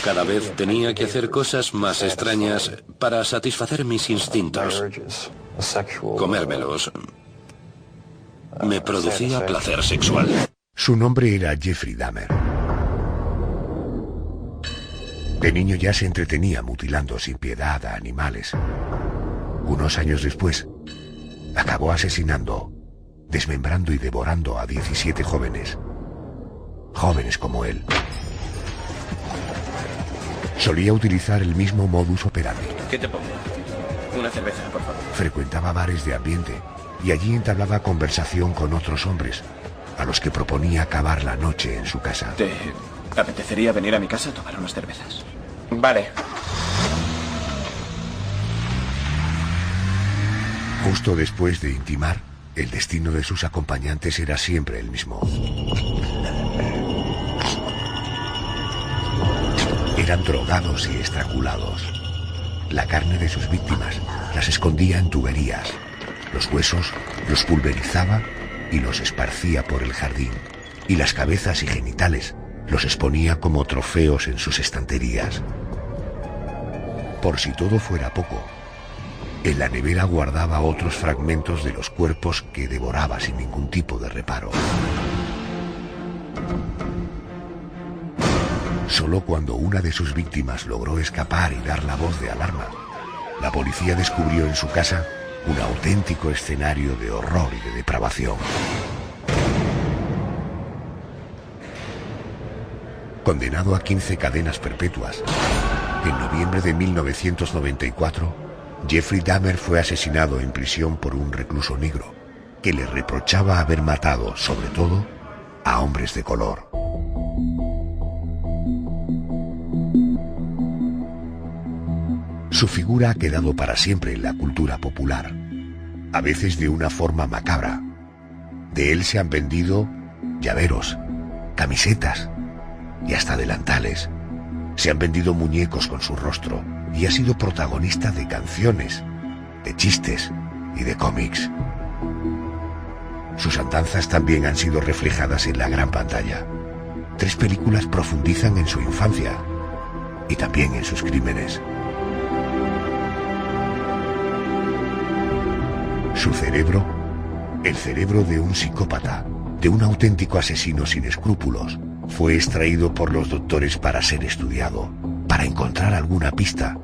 Cada vez tenía que hacer cosas más extrañas para satisfacer mis instintos. Comérmelos me producía placer sexual. Su nombre era Jeffrey Dahmer. De niño ya se entretenía mutilando sin piedad a animales. Unos años después, acabó asesinando, desmembrando y devorando a 17 jóvenes. Jóvenes como él. Solía utilizar el mismo modus operandi. ¿Qué te pongo? Una cerveza, por favor. Frecuentaba bares de ambiente y allí entablaba conversación con otros hombres, a los que proponía acabar la noche en su casa. ¿Te apetecería venir a mi casa a tomar unas cervezas? Vale. Justo después de intimar, el destino de sus acompañantes era siempre el mismo. Eran drogados y estrangulados. La carne de sus víctimas las escondía en tuberías. Los huesos los pulverizaba y los esparcía por el jardín. Y las cabezas y genitales los exponía como trofeos en sus estanterías. Por si todo fuera poco, en la nevera guardaba otros fragmentos de los cuerpos que devoraba sin ningún tipo de reparo. Solo cuando una de sus víctimas logró escapar y dar la voz de alarma, la policía descubrió en su casa un auténtico escenario de horror y de depravación. Condenado a 15 cadenas perpetuas, en noviembre de 1994, Jeffrey Dahmer fue asesinado en prisión por un recluso negro que le reprochaba haber matado, sobre todo, a hombres de color. Su figura ha quedado para siempre en la cultura popular, a veces de una forma macabra. De él se han vendido llaveros, camisetas y hasta delantales. Se han vendido muñecos con su rostro y ha sido protagonista de canciones, de chistes y de cómics. Sus andanzas también han sido reflejadas en la gran pantalla. 3 películas profundizan en su infancia y también en sus crímenes. Su cerebro, el cerebro de un psicópata, de un auténtico asesino sin escrúpulos, fue extraído por los doctores para ser estudiado, para encontrar alguna pista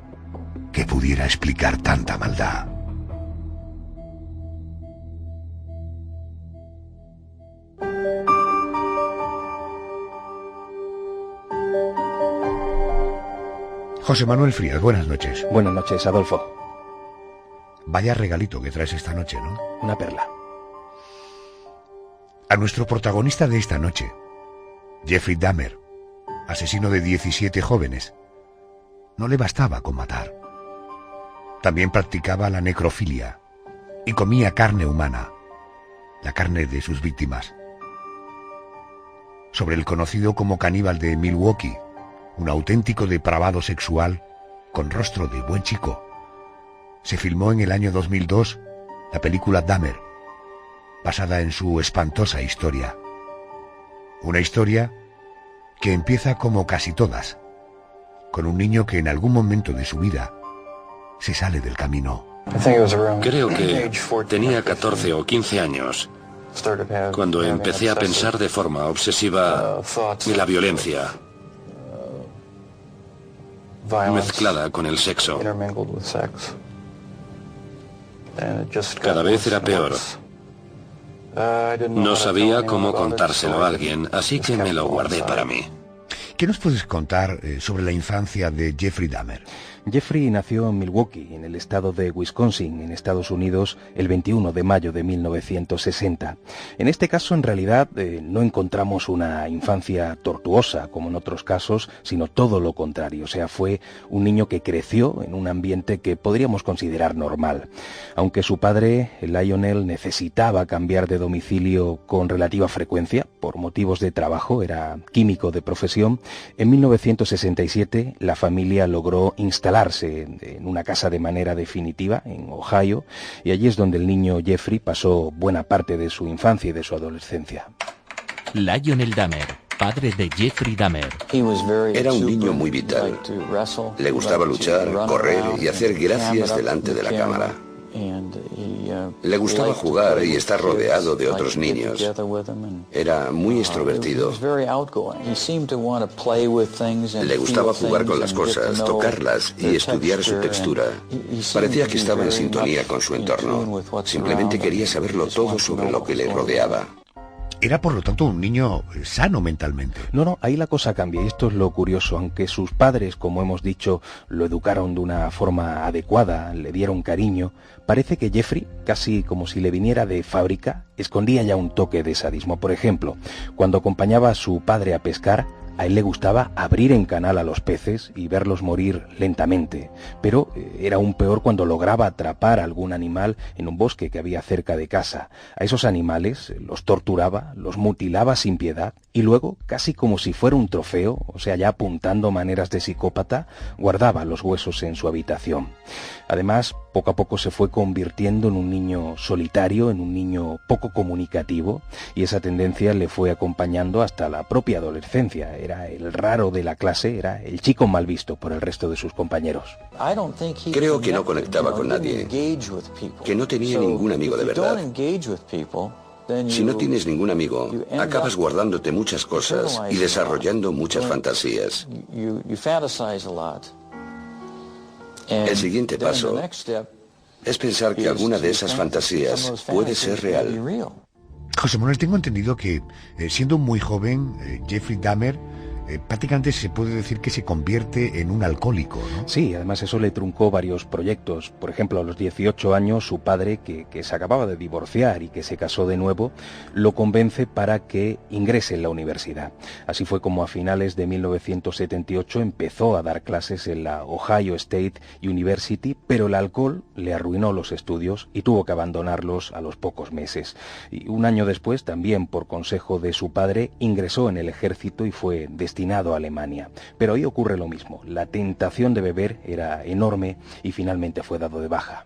que pudiera explicar tanta maldad. José Manuel Frías, buenas noches. Buenas noches, Adolfo. Vaya regalito que traes esta noche, ¿no? Una perla. A nuestro protagonista de esta noche, Jeffrey Dahmer, asesino de 17 jóvenes, no le bastaba con matar. También practicaba la necrofilia y comía carne humana, la carne de sus víctimas. Sobre el conocido como caníbal de Milwaukee, un auténtico depravado sexual con rostro de buen chico, se filmó en el año 2002 la película Dahmer, basada en su espantosa historia. Una historia que empieza como casi todas, con un niño que en algún momento de su vida se sale del camino. Creo que tenía 14 o 15 años cuando empecé a pensar de forma obsesiva en la violencia mezclada con el sexo. Cada vez era peor. No sabía cómo contárselo a alguien, así que me lo guardé para mí. ¿Qué nos puedes contar sobre la infancia de Jeffrey Dahmer? Jeffrey nació en Milwaukee, en el estado de Wisconsin, en Estados Unidos, el 21 de mayo de 1960. En este caso, en realidad, no encontramos una infancia tortuosa, como en otros casos, sino todo lo contrario. O sea, fue un niño que creció en un ambiente que podríamos considerar normal. Aunque su padre, Lionel, necesitaba cambiar de domicilio con relativa frecuencia, por motivos de trabajo, era químico de profesión, en 1967 la familia logró instalarse en una casa de manera definitiva en Ohio, y allí es donde el niño Jeffrey pasó buena parte de su infancia y de su adolescencia. Lionel Dahmer, padre de Jeffrey Dahmer. Era un niño muy vital. Le gustaba luchar, correr y hacer gracias delante de la cámara. Le gustaba jugar y estar rodeado de otros niños. Era muy extrovertido. Le gustaba jugar con las cosas, tocarlas y estudiar su textura. Parecía que estaba en sintonía con su entorno. Simplemente quería saberlo todo sobre lo que le rodeaba. Era, por lo tanto, un niño sano mentalmente. No, ahí la cosa cambia, y esto es lo curioso. Aunque sus padres, como hemos dicho, lo educaron de una forma adecuada, le dieron cariño, parece que Jeffrey, casi como si le viniera de fábrica, escondía ya un toque de sadismo. Por ejemplo, cuando acompañaba a su padre a pescar, a él le gustaba abrir en canal a los peces y verlos morir lentamente, pero era aún peor cuando lograba atrapar a algún animal en un bosque que había cerca de casa. A esos animales los torturaba, los mutilaba sin piedad y luego, casi como si fuera un trofeo, o sea, ya apuntando maneras de psicópata, guardaba los huesos en su habitación. Además, poco a poco se fue convirtiendo en un niño solitario, en un niño poco comunicativo, y esa tendencia le fue acompañando hasta la propia adolescencia. Era el raro de la clase, era el chico mal visto por el resto de sus compañeros. Creo que no conectaba con nadie, que no tenía ningún amigo de verdad. Si no tienes ningún amigo, acabas guardándote muchas cosas y desarrollando muchas fantasías. El siguiente paso es pensar que alguna de esas fantasías puede ser real. José Manuel, tengo entendido que, siendo muy joven, Jeffrey Dahmer prácticamente se puede decir que se convierte en un alcohólico, ¿no? Sí, además eso le truncó varios proyectos. Por ejemplo, a los 18 años, su padre, que se acababa de divorciar y que se casó de nuevo, lo convence para que ingrese en la universidad. Así fue como a finales de 1978 empezó a dar clases en la Ohio State University, pero el alcohol le arruinó los estudios y tuvo que abandonarlos a los pocos meses. Y un año después, también por consejo de su padre, ingresó en el ejército y fue destinado a Alemania. Pero ahí ocurre lo mismo. La tentación de beber era enorme y finalmente fue dado de baja.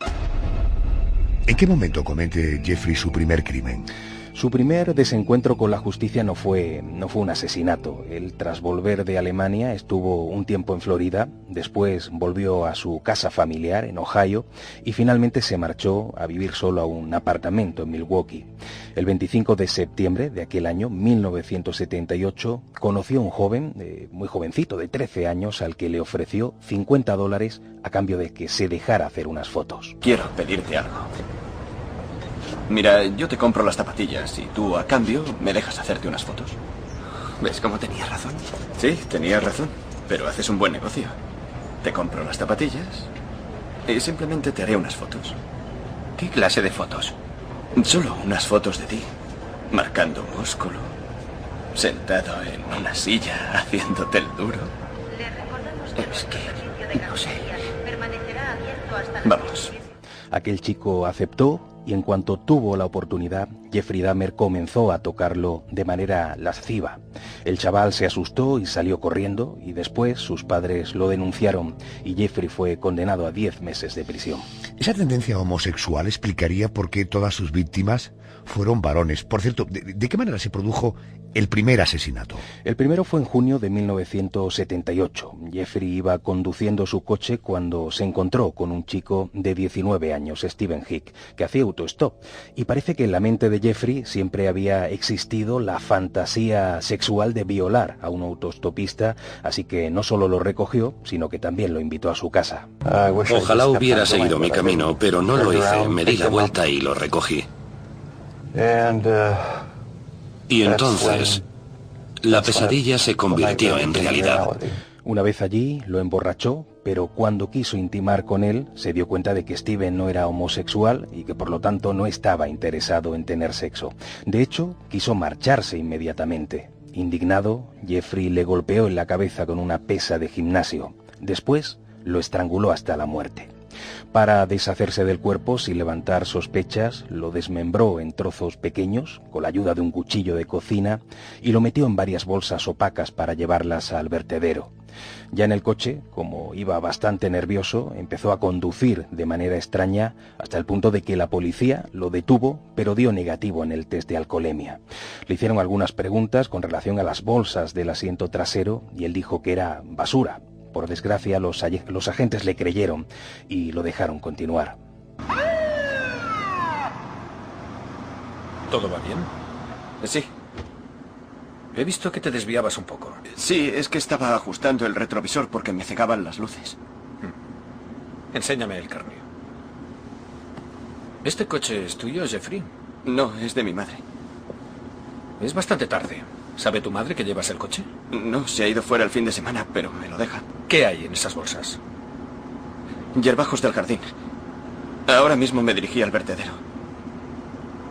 ¿En qué momento comete Jeffrey su primer crimen? Su primer desencuentro con la justicia no fue un asesinato. Él, tras volver de Alemania, estuvo un tiempo en Florida, después volvió a su casa familiar en Ohio y finalmente se marchó a vivir solo a un apartamento en Milwaukee. El 25 de septiembre de aquel año, 1978, conoció a un joven, muy jovencito, de 13 años, al que le ofreció $50 a cambio de que se dejara hacer unas fotos. Quiero pedirte algo. Mira, yo te compro las zapatillas y tú, a cambio, me dejas hacerte unas fotos. ¿Ves cómo tenías razón? Sí, tenías razón, pero haces un buen negocio. Te compro las zapatillas y simplemente te haré unas fotos. ¿Qué clase de fotos? Solo unas fotos de ti, marcando músculo, sentado en una silla, haciéndote el duro. Es que no sé. Vamos. Aquel chico aceptó y en cuanto tuvo la oportunidad, Jeffrey Dahmer comenzó a tocarlo de manera lasciva. El chaval se asustó y salió corriendo y después sus padres lo denunciaron y Jeffrey fue condenado a 10 meses de prisión. Esa tendencia homosexual explicaría por qué todas sus víctimas fueron varones. Por cierto, ¿de qué manera se produjo el primer asesinato? El primero fue en junio de 1978. Jeffrey iba conduciendo su coche cuando se encontró con un chico de 19 años, Stephen Hick, que hacía autostop. Y parece que en la mente de Jeffrey siempre había existido la fantasía sexual de violar a un autostopista, así que no solo lo recogió, sino que también lo invitó a su casa. Ojalá hubiera seguido mi camino, pero no lo hice. Me di la vuelta y lo recogí. Y entonces, la pesadilla se convirtió en realidad. Una vez allí, lo emborrachó, pero cuando quiso intimar con él, se dio cuenta de que Steven no era homosexual y que por lo tanto no estaba interesado en tener sexo. De hecho, quiso marcharse inmediatamente. Indignado, Jeffrey le golpeó en la cabeza con una pesa de gimnasio. Después, lo estranguló hasta la muerte. Para deshacerse del cuerpo sin levantar sospechas, lo desmembró en trozos pequeños con la ayuda de un cuchillo de cocina y lo metió en varias bolsas opacas para llevarlas al vertedero. Ya en el coche, como iba bastante nervioso, empezó a conducir de manera extraña hasta el punto de que la policía lo detuvo, pero dio negativo en el test de alcoholemia. Le hicieron algunas preguntas con relación a las bolsas del asiento trasero y él dijo que era basura. Por desgracia, los agentes le creyeron y lo dejaron continuar. ¿Todo va bien? Sí. He visto que te desviabas un poco. Sí, es que estaba ajustando el retrovisor porque me cegaban las luces. Enséñame el carné. ¿Este coche es tuyo, Jeffrey? No, es de mi madre. Es bastante tarde. ¿Sabe tu madre que llevas el coche? No, se ha ido fuera el fin de semana, pero me lo deja. ¿Qué hay en esas bolsas? Hierbajos del jardín. Ahora mismo me dirigí al vertedero.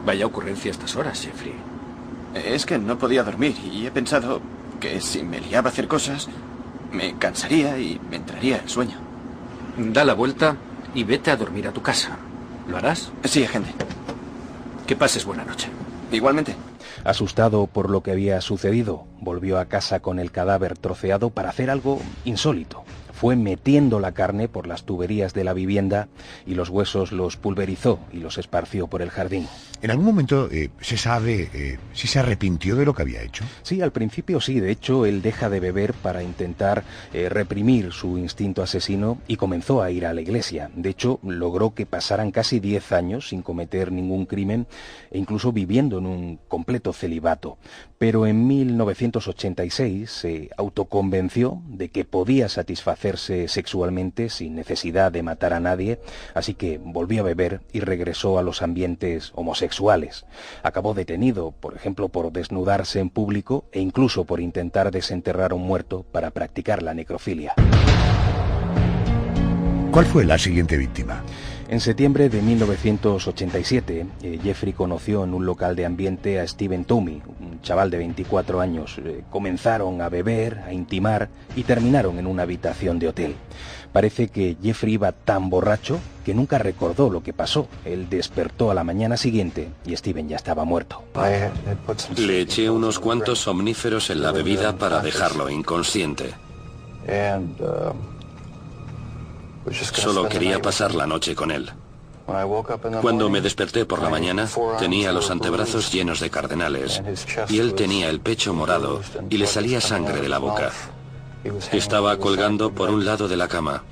Vaya ocurrencia a estas horas, Jeffrey. Es que no podía dormir y he pensado que si me liaba a hacer cosas, me cansaría y me entraría el sueño. Da la vuelta y vete a dormir a tu casa. ¿Lo harás? Sí, agente. Que pases buena noche. Igualmente. Asustado por lo que había sucedido, volvió a casa con el cadáver troceado para hacer algo insólito. Fue metiendo la carne por las tuberías de la vivienda y los huesos los pulverizó y los esparció por el jardín. ¿En algún momento se sabe si se arrepintió de lo que había hecho? Sí, al principio sí. De hecho, él deja de beber para intentar reprimir su instinto asesino y comenzó a ir a la iglesia. De hecho, logró que pasaran casi 10 años sin cometer ningún crimen e incluso viviendo en un completo celibato. Pero en 1986 se autoconvenció de que podía satisfacerse sexualmente sin necesidad de matar a nadie, así que volvió a beber y regresó a los ambientes homosexuales. Acabó detenido, por ejemplo, por desnudarse en público e incluso por intentar desenterrar a un muerto para practicar la necrofilia. ¿Cuál fue la siguiente víctima? En septiembre de 1987, Jeffrey conoció en un local de ambiente a Steven Toomey, un chaval de 24 años. Comenzaron a beber, a intimar y terminaron en una habitación de hotel. Parece que Jeffrey iba tan borracho que nunca recordó lo que pasó. Él despertó a la mañana siguiente y Steven ya estaba muerto. Le eché unos cuantos somníferos en la bebida para dejarlo inconsciente. Solo quería pasar la noche con él. Cuando me desperté por la mañana, tenía los antebrazos llenos de cardenales y él tenía el pecho morado y le salía sangre de la boca. Estaba colgando por un lado de la cama.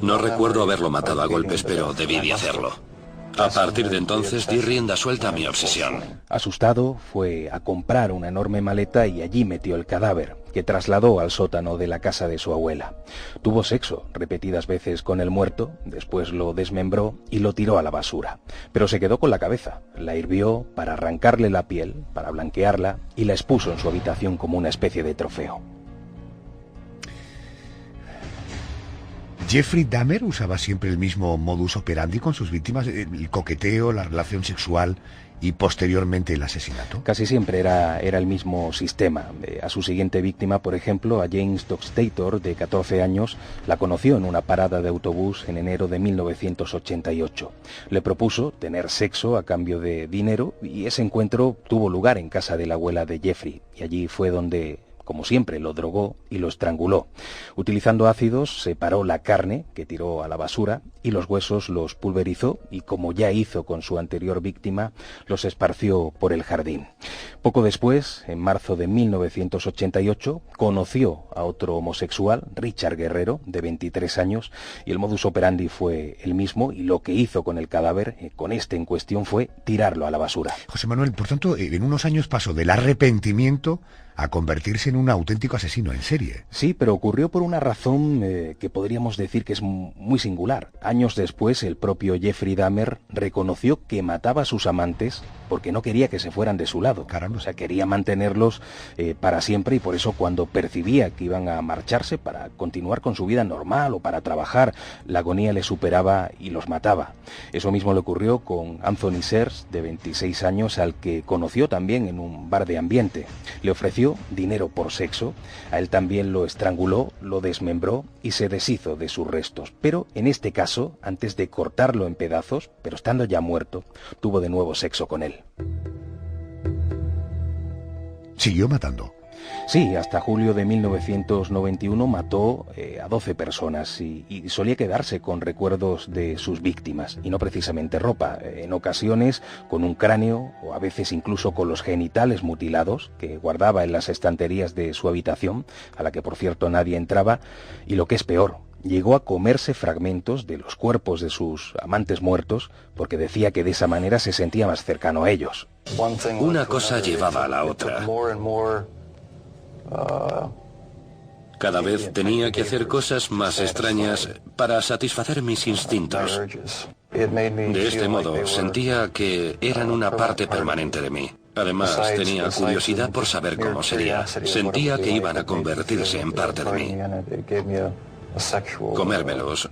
No recuerdo haberlo matado a golpes, pero debí de hacerlo. A partir de entonces di rienda suelta a mi obsesión. Asustado, fue a comprar una enorme maleta y allí metió el cadáver, que trasladó al sótano de la casa de su abuela. Tuvo sexo repetidas veces con el muerto, después lo desmembró y lo tiró a la basura. Pero se quedó con la cabeza, la hirvió para arrancarle la piel, para blanquearla, y la expuso en su habitación como una especie de trofeo. ¿Jeffrey Dahmer usaba siempre el mismo modus operandi con sus víctimas? ¿El coqueteo, la relación sexual y posteriormente el asesinato? Casi siempre era el mismo sistema. A su siguiente víctima, por ejemplo, a James Dockstader, de 14 años, la conoció en una parada de autobús en enero de 1988. Le propuso tener sexo a cambio de dinero y ese encuentro tuvo lugar en casa de la abuela de Jeffrey. Y allí fue donde, como siempre, lo drogó y lo estranguló. Utilizando ácidos, separó la carne, que tiró a la basura, y los huesos los pulverizó y, como ya hizo con su anterior víctima, los esparció por el jardín. Poco después, en marzo de 1988, conoció a otro homosexual, Richard Guerrero, de 23 años, y el modus operandi fue el mismo, y lo que hizo con el cadáver, con este en cuestión, fue tirarlo a la basura. José Manuel, por tanto, en unos años pasó del arrepentimiento a convertirse en un auténtico asesino en serie. Sí, pero ocurrió por una razón que podríamos decir que es muy singular. Años después, el propio Jeffrey Dahmer reconoció que mataba a sus amantes porque no quería que se fueran de su lado. Caramba. O sea, quería mantenerlos para siempre, y por eso cuando percibía que iban a marcharse para continuar con su vida normal o para trabajar, la agonía le superaba y los mataba. Eso mismo le ocurrió con Anthony Sears, de 26 años, al que conoció también en un bar de ambiente. Le ofreció dinero por sexo, a él también lo estranguló, lo desmembró y se deshizo de sus restos. Pero en este caso, antes de cortarlo en pedazos, pero estando ya muerto, tuvo de nuevo sexo con él. Siguió matando. Sí, hasta julio de 1991 mató a 12 personas y solía quedarse con recuerdos de sus víctimas, y no precisamente ropa, en ocasiones con un cráneo o a veces incluso con los genitales mutilados que guardaba en las estanterías de su habitación, a la que por cierto nadie entraba, y lo que es peor, llegó a comerse fragmentos de los cuerpos de sus amantes muertos porque decía que de esa manera se sentía más cercano a ellos. Una cosa llevaba a la otra. Cada vez tenía que hacer cosas más extrañas para satisfacer mis instintos. De este modo, sentía que eran una parte permanente de mí. Además, tenía curiosidad por saber cómo sería. Sentía que iban a convertirse en parte de mí. Comérmelos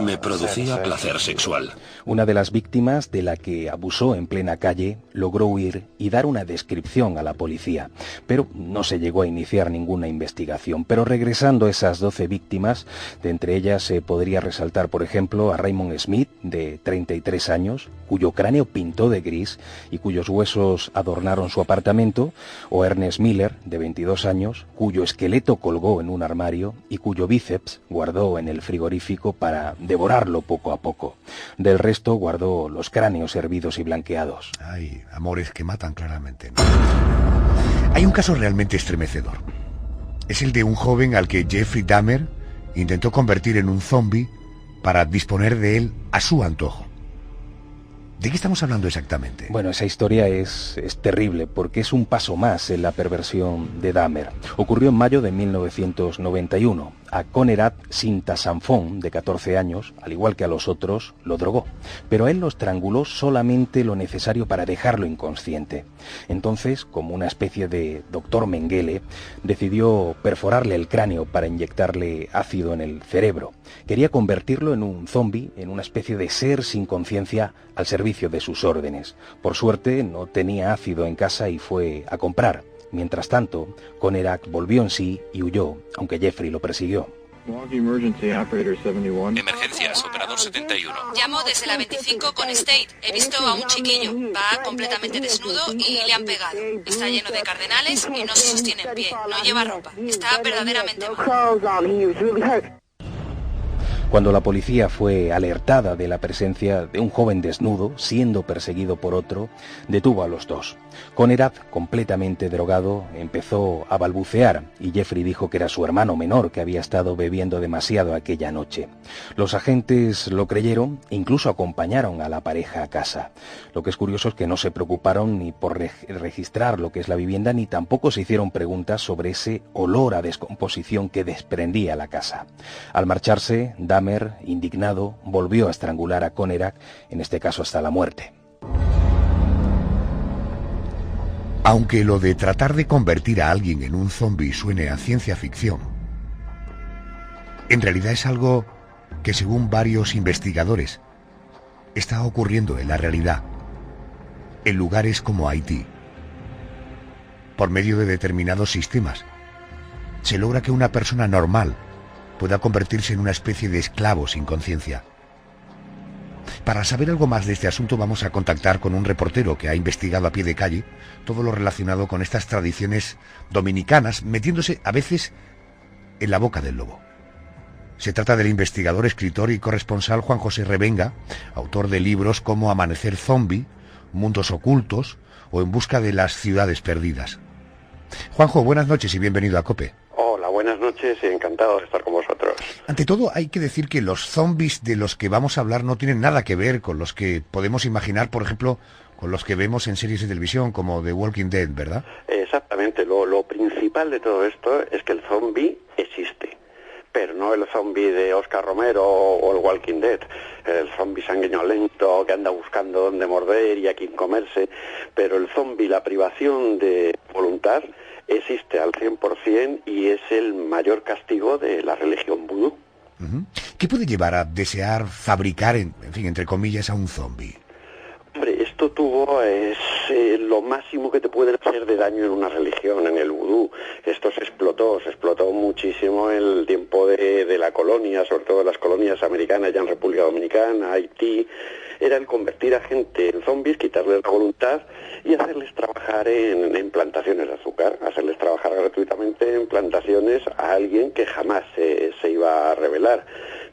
me producía placer sexual. Una de las víctimas, de la que abusó en plena calle, logró huir y dar una descripción a la policía, pero no se llegó a iniciar ninguna investigación. Pero regresando a esas 12 víctimas, de entre ellas se podría resaltar, por ejemplo, a Raymond Smith, de 33 años, cuyo cráneo pintó de gris y cuyos huesos adornaron su apartamento, o Ernest Miller, de 22 años, cuyo esqueleto colgó en un armario y cuyo bíceps guardó en el frigorífico para devorarlo poco a poco. Del resto guardó los cráneos hervidos y blanqueados. Ay, amores que matan claramente, ¿no? Hay un caso realmente estremecedor. Es el de un joven al que Jeffrey Dahmer intentó convertir en un zombie para disponer de él a su antojo. ¿De qué estamos hablando exactamente? Bueno, esa historia es terrible porque es un paso más en la perversión de Dahmer. Ocurrió en mayo de 1991. A Conrad Sintasanfón, de 14 años, al igual que a los otros, lo drogó, pero a él lo estranguló solamente lo necesario para dejarlo inconsciente. Entonces, como una especie de doctor Mengele, decidió perforarle el cráneo para inyectarle ácido en el cerebro. Quería convertirlo en un zombie, en una especie de ser sin conciencia al servicio de sus órdenes. Por suerte, no tenía ácido en casa y fue a comprar. Mientras tanto, Conrad volvió en sí y huyó, aunque Jeffrey lo persiguió. Emergencias, operador 71. Llamo desde la 25 con State. He visto a un chiquillo. Va completamente desnudo y le han pegado. Está lleno de cardenales y no se sostiene en pie. No lleva ropa. Está verdaderamente mal. Cuando la policía fue alertada de la presencia de un joven desnudo siendo perseguido por otro, detuvo a los dos. Conrad, completamente drogado, empezó a balbucear y Jeffrey dijo que era su hermano menor que había estado bebiendo demasiado aquella noche. Los agentes lo creyeron e incluso acompañaron a la pareja a casa. Lo que es curioso es que no se preocuparon ni por registrar lo que es la vivienda ni tampoco se hicieron preguntas sobre ese olor a descomposición que desprendía la casa. Al marcharse, Dahmer, indignado, volvió a estrangular a Conrad, en este caso hasta la muerte. Aunque lo de tratar de convertir a alguien en un zombie suene a ciencia ficción, en realidad es algo que, según varios investigadores, está ocurriendo en la realidad, en lugares como Haití. Por medio de determinados sistemas, se logra que una persona normal pueda convertirse en una especie de esclavo sin conciencia. Para saber algo más de este asunto vamos a contactar con un reportero que ha investigado a pie de calle todo lo relacionado con estas tradiciones dominicanas, metiéndose a veces en la boca del lobo. Se trata del investigador, escritor y corresponsal Juan José Revenga, autor de libros como Amanecer Zombie, Mundos Ocultos o En Busca de las Ciudades Perdidas. Juanjo, buenas noches y bienvenido a COPE. Hola, buenas noches y encantado de estar con vosotros. Ante todo, hay que decir que los zombies de los que vamos a hablar no tienen nada que ver con los que podemos imaginar, por ejemplo, con los que vemos en series de televisión como The Walking Dead, ¿verdad? Exactamente, lo principal de todo esto es que el zombie existe, pero no el zombie de Oscar Romero o el Walking Dead, el zombie sanguinolento que anda buscando dónde morder y a quién comerse, pero el zombie, la privación de voluntad, existe al 100% y es el mayor castigo de la religión vudú. ¿Qué puede llevar a desear fabricar, en fin, entre comillas, a un zombie? Hombre, esto es lo máximo que te puede hacer de daño en una religión, en el vudú. Esto se explotó muchísimo en el tiempo de la colonia, sobre todo en las colonias americanas, ya en República Dominicana, Haití, era el convertir a gente en zombies, quitarles la voluntad y hacerles trabajar en plantaciones de azúcar, hacerles trabajar gratuitamente en plantaciones a alguien que jamás se iba a rebelar.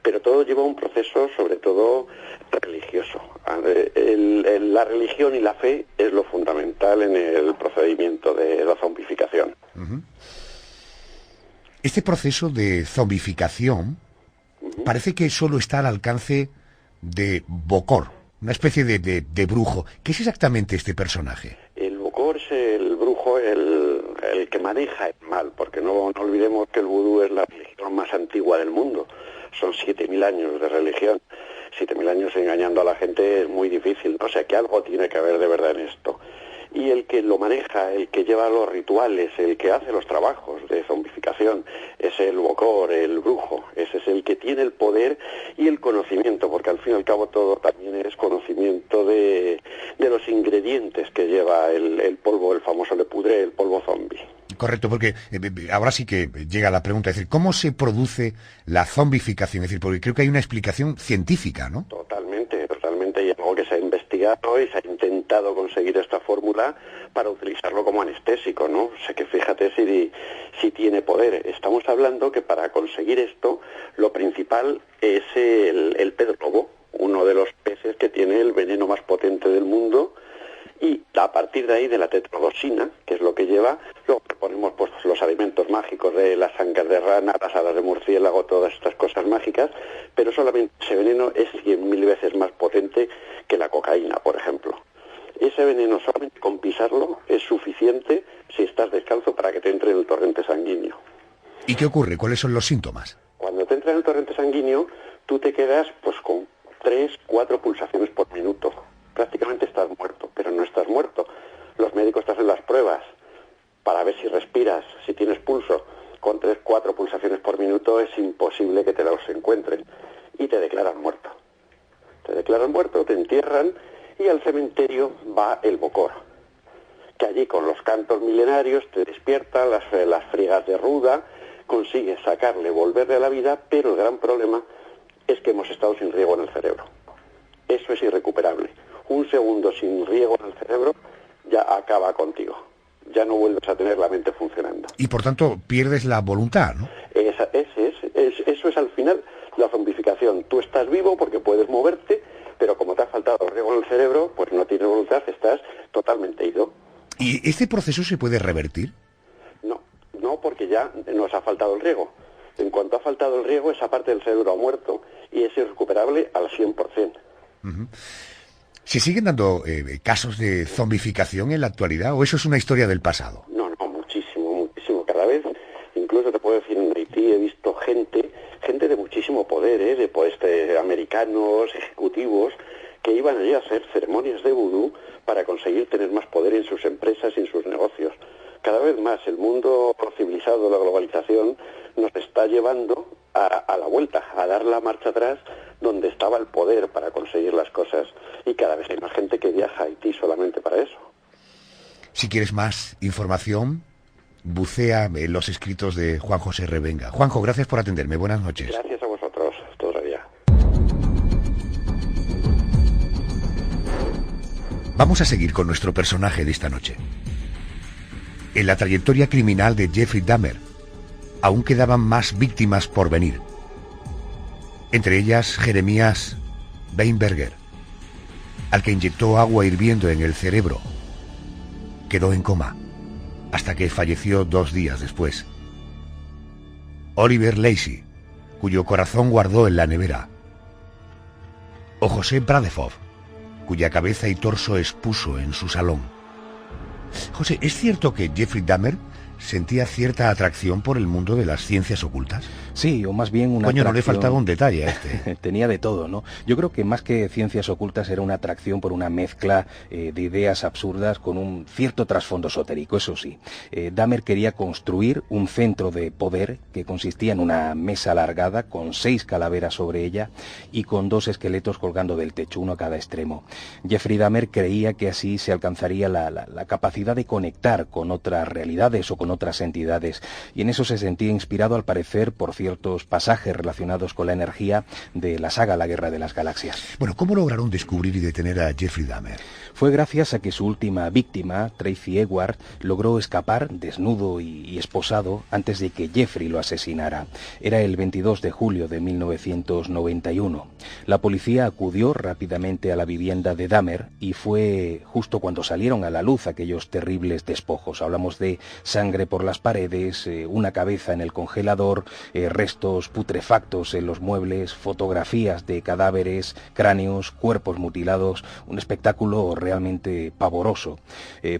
Pero todo lleva un proceso, sobre todo religioso. La religión y la fe es lo fundamental en el procedimiento de la zombificación. Este proceso de zombificación parece que solo está al alcance de Bokor, una especie de brujo. ¿Qué es exactamente este personaje? El Bokor es el brujo, el que maneja el mal, porque no olvidemos que el vudú es la religión más antigua del mundo. Son 7.000 años de religión. 7.000 años engañando a la gente es muy difícil, ¿no? O sea, que algo tiene que haber de verdad en esto. Y el que lo maneja, el que lleva los rituales, el que hace los trabajos de zombificación, es el Bokor, el brujo. Ese es el que tiene el poder y el conocimiento, porque al fin y al cabo todo también es conocimiento de los ingredientes que lleva el polvo, el famoso le poudre, el polvo zombie. Correcto, porque ahora sí que llega la pregunta, es decir, ¿cómo se produce la zombificación? Es decir, porque creo que hay una explicación científica, ¿no? Totalmente, y algo que se ha investigado y se ha intentado conseguir esta fórmula para utilizarlo como anestésico, ¿no? O sea que fíjate si tiene poder. Estamos hablando que para conseguir esto, lo principal es el pez globo, uno de los peces que tiene el veneno más potente del mundo. Y a partir de ahí, de la tetrodoxina, que es lo que lleva, luego ponemos pues los alimentos mágicos de las ancas de rana, las alas de murciélago, todas estas cosas mágicas, pero solamente ese veneno es 100.000 veces más potente que la cocaína, por ejemplo. Ese veneno, solamente con pisarlo, es suficiente si estás descalzo para que te entre en el torrente sanguíneo. ¿Y qué ocurre? ¿Cuáles son los síntomas? Cuando te entra en el torrente sanguíneo, tú te quedas pues con 3-4 pulsaciones por minuto. Prácticamente estás muerto, pero no estás muerto. Los médicos te hacen las pruebas para ver si respiras, si tienes pulso. Con 3-4 pulsaciones por minuto es imposible que te los encuentren y te declaran muerto. Te declaran muerto, te entierran y al cementerio va el Bokor, que allí con los cantos milenarios te despierta, las friegas de ruda, consigue sacarle, volverle a la vida, pero el gran problema es que hemos estado sin riego en el cerebro. Eso es irrecuperable. Un segundo sin riego en el cerebro ya acaba contigo. Ya no vuelves a tener la mente funcionando. Y por tanto pierdes la voluntad, ¿no? Eso es al final la zombificación. Tú estás vivo porque puedes moverte, pero como te ha faltado el riego en el cerebro, pues no tienes voluntad, estás totalmente ido. ¿Y este proceso se puede revertir? No, porque ya nos ha faltado el riego. En cuanto ha faltado el riego, esa parte del cerebro ha muerto y es irrecuperable al 100%. ¿Se siguen dando casos de zombificación en la actualidad o eso es una historia del pasado? No, muchísimo. Cada vez, incluso te puedo decir, en Haití he visto gente de muchísimo poder, de americanos, ejecutivos, que iban allí a hacer ceremonias de vudú para conseguir tener más poder en sus empresas y en sus negocios. Cada vez más el mundo civilizado, la globalización, nos está llevando a la vuelta, a dar la marcha atrás donde estaba el poder para conseguir las cosas. Y cada vez hay más gente que viaja a Haití solamente para eso. Si quieres más información, bucea en los escritos de Juan José Revenga. Juanjo, gracias por atenderme. Buenas noches. Gracias a vosotros. Todavía. Vamos a seguir con nuestro personaje de esta noche. En la trayectoria criminal de Jeffrey Dahmer, aún quedaban más víctimas por venir. Entre ellas, Jeremías Weinberger, al que inyectó agua hirviendo en el cerebro. Quedó en coma, hasta que falleció 2 días después. Oliver Lacey, cuyo corazón guardó en la nevera. O José Bradefov, cuya cabeza y torso expuso en su salón. José, ¿es cierto que Jeffrey Dahmer sentía cierta atracción por el mundo de las ciencias ocultas? Sí, o más bien una Coño, atracción... no le faltaba un detalle a este. Tenía de todo, ¿no? Yo creo que más que ciencias ocultas era una atracción por una mezcla de ideas absurdas con un cierto trasfondo esotérico, eso sí. Dahmer quería construir un centro de poder que consistía en una mesa alargada con 6 calaveras sobre ella y con 2 esqueletos colgando del techo, uno a cada extremo. Jeffrey Dahmer creía que así se alcanzaría la capacidad de conectar con otras realidades o con con otras entidades, y en eso se sentía inspirado, al parecer, por ciertos pasajes relacionados con la energía de la saga La Guerra de las Galaxias. Bueno, ¿cómo lograron descubrir y detener a Jeffrey Dahmer? Fue gracias a que su última víctima, Tracy Edward, logró escapar desnudo y esposado antes de que Jeffrey lo asesinara. Era el 22 de julio de 1991. La policía acudió rápidamente a la vivienda de Dahmer y fue justo cuando salieron a la luz aquellos terribles despojos. Hablamos de sangre por las paredes, una cabeza en el congelador, restos putrefactos en los muebles, fotografías de cadáveres, cráneos, cuerpos mutilados, un espectáculo realmente pavoroso.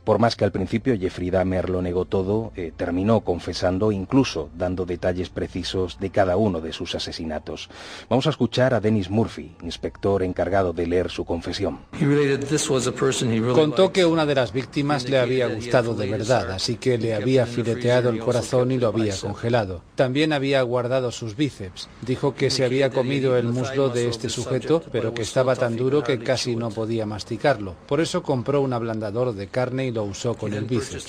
Por más que al principio Jeffrey Dahmer lo negó todo, terminó confesando, incluso dando detalles precisos de cada uno de sus asesinatos. Vamos a escuchar a Dennis Murphy, inspector encargado de leer su confesión. Contó que una de las víctimas le había gustado de verdad, así que le había fileteado el corazón y lo había congelado. También había guardado sus bíceps. Dijo que se había comido el muslo de este sujeto, pero que estaba tan duro que casi no podía masticarlo. Por eso compró un ablandador de carne y lo usó con el bíceps.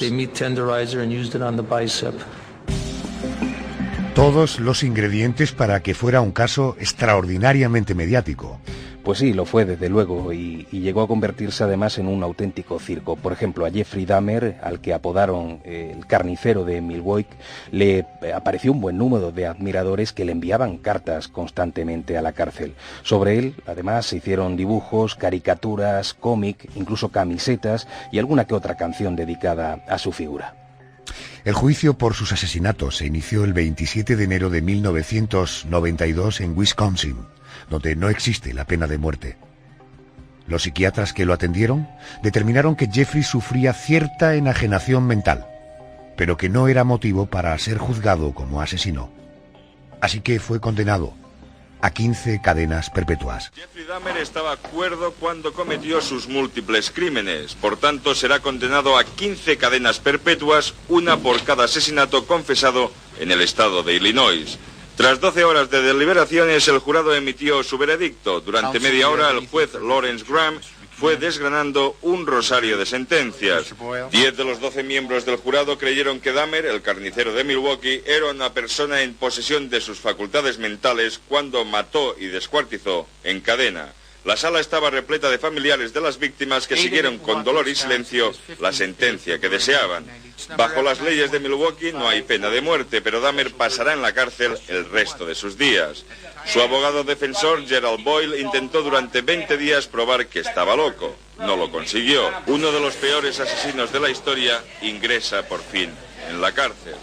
Todos los ingredientes para que fuera un caso extraordinariamente mediático. Pues sí, lo fue desde luego, y llegó a convertirse además en un auténtico circo. Por ejemplo, a Jeffrey Dahmer, al que apodaron el carnicero de Milwaukee, le apareció un buen número de admiradores que le enviaban cartas constantemente a la cárcel. Sobre él, además, se hicieron dibujos, caricaturas, cómic, incluso camisetas y alguna que otra canción dedicada a su figura. El juicio por sus asesinatos se inició el 27 de enero de 1992 en Wisconsin, donde no existe la pena de muerte. Los psiquiatras que lo atendieron determinaron que Jeffrey sufría cierta enajenación mental, pero que no era motivo para ser juzgado como asesino. Así que fue condenado a 15 cadenas perpetuas. Jeffrey Dahmer estaba cuerdo cuando cometió sus múltiples crímenes, por tanto será condenado a 15 cadenas perpetuas, una por cada asesinato confesado en el estado de Illinois. Tras 12 horas de deliberaciones, el jurado emitió su veredicto. Durante media hora, el juez Lawrence Graham fue desgranando un rosario de sentencias. 10 de los 12 miembros del jurado creyeron que Dahmer, el carnicero de Milwaukee, era una persona en posesión de sus facultades mentales cuando mató y descuartizó en cadena. La sala estaba repleta de familiares de las víctimas que siguieron con dolor y silencio la sentencia que deseaban. Bajo las leyes de Milwaukee no hay pena de muerte, pero Dahmer pasará en la cárcel el resto de sus días. Su abogado defensor, Gerald Boyle, intentó durante 20 días probar que estaba loco. No lo consiguió. Uno de los peores asesinos de la historia ingresa por fin en la cárcel.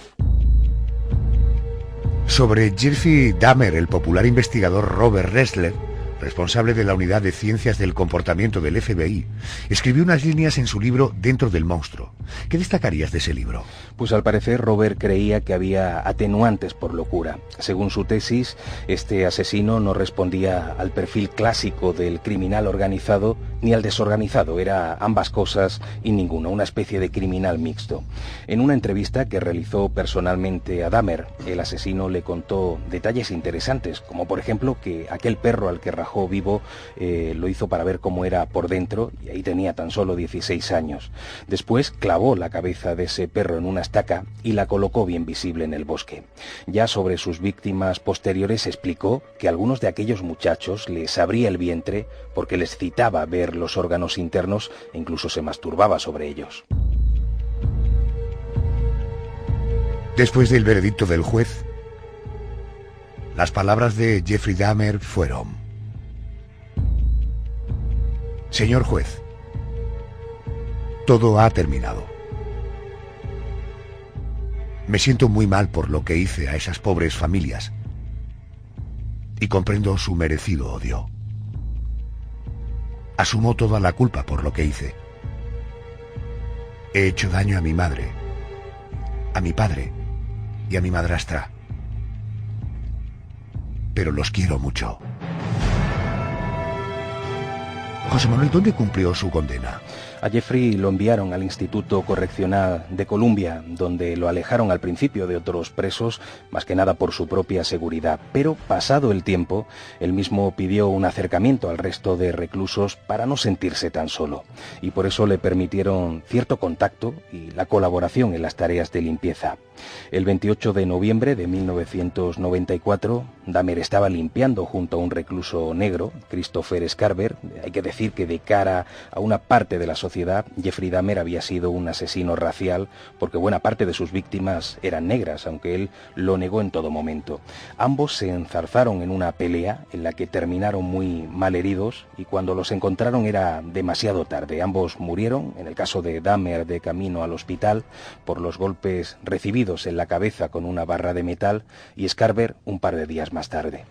Sobre Jeffrey Dahmer, el popular investigador Robert Ressler, responsable de la Unidad de Ciencias del Comportamiento del FBI, escribió unas líneas en su libro Dentro del monstruo. ¿Qué destacarías de ese libro? Pues al parecer Robert creía que había atenuantes por locura. Según su tesis, este asesino no respondía al perfil clásico del criminal organizado ni al desorganizado. Era ambas cosas y ninguna, una especie de criminal mixto. En una entrevista que realizó personalmente a Dahmer, el asesino le contó detalles interesantes, como por ejemplo que aquel perro al que rajó vivo lo hizo para ver cómo era por dentro, y ahí tenía tan solo 16 años. Después clavó la cabeza de ese perro en una estaca y la colocó bien visible en el bosque. Ya sobre sus víctimas posteriores explicó que a algunos de aquellos muchachos les abría el vientre porque les excitaba ver los órganos internos e incluso se masturbaba sobre ellos. Después del veredicto del juez, las palabras de Jeffrey Dahmer fueron: Señor juez, todo ha terminado. Me siento muy mal por lo que hice a esas pobres familias y comprendo su merecido odio. Asumo toda la culpa por lo que hice. He hecho daño a mi madre, a mi padre y a mi madrastra, pero los quiero mucho. José Manuel, ¿dónde cumplió su condena? A Jeffrey lo enviaron al Instituto Correccional de Columbia, donde lo alejaron al principio de otros presos, más que nada por su propia seguridad. Pero pasado el tiempo, él mismo pidió un acercamiento al resto de reclusos para no sentirse tan solo. Y por eso le permitieron cierto contacto y la colaboración en las tareas de limpieza. El 28 de noviembre de 1994, Dahmer estaba limpiando junto a un recluso negro, Christopher Scarver. Hay que decir que de cara a una parte de la sociedad, Jeffrey Dahmer había sido un asesino racial porque buena parte de sus víctimas eran negras, aunque él lo negó en todo momento. Ambos se enzarzaron en una pelea en la que terminaron muy mal heridos y cuando los encontraron era demasiado tarde. Ambos murieron, en el caso de Dahmer de camino al hospital, por los golpes recibidos en la cabeza con una barra de metal, y Scarver un par de días más tarde.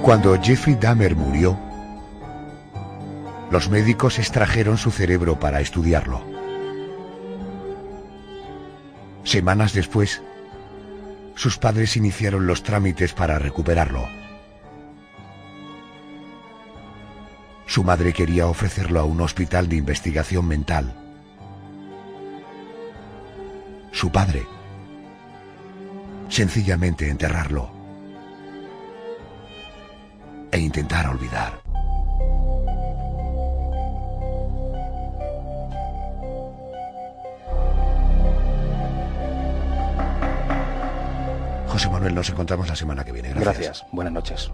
Cuando Jeffrey Dahmer murió, los médicos extrajeron su cerebro para estudiarlo. Semanas después, sus padres iniciaron los trámites para recuperarlo. Su madre quería ofrecerlo a un hospital de investigación mental. Su padre, sencillamente enterrarlo e intentar olvidar. José Manuel, nos encontramos la semana que viene. Gracias. Buenas noches.